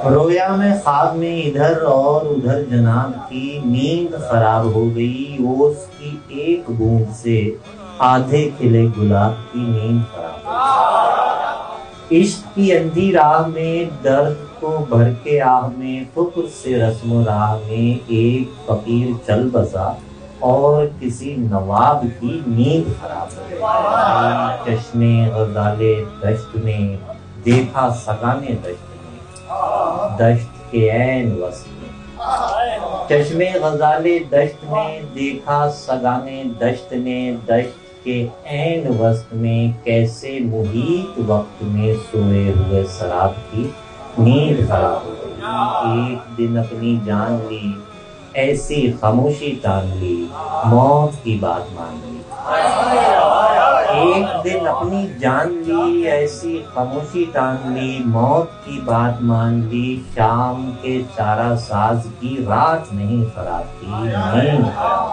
رویا میں خواب میں ادھر اور ادھر جناب کی نیند خراب ہو گئی، اوس کی ایک بوند سے آدھے کھلے گلاب کی نیند خراب ہو گئی۔ عشق کی اندھی راہ میں درد کو بھر کے آہ میں، فکر سے رسم و راہ میں ایک فقیر چل بسا اور کسی نواب کی نیند خراب ہو گئی۔ چشمے غزالے دشت میں دیکھا سگانے دشت میں، دشت کے عین وسط میں، چشمے غزالے دشت میں دیکھا سگانے دشت نے، دشت کے عین وسط میں کیسے محیط وقت میں سوئے ہوئے سراب کی نیند خراب ہو گئی۔ ایک دن اپنی جان لی ایسی خاموشی تان لی، موت کی بات مان لی۔ ایک دن اپنی جان لی ایسی خاموشی تان لی، موت کی بات مان لی، شام کے چارہ ساز کی رات نہیں خراب کی، نیند خراب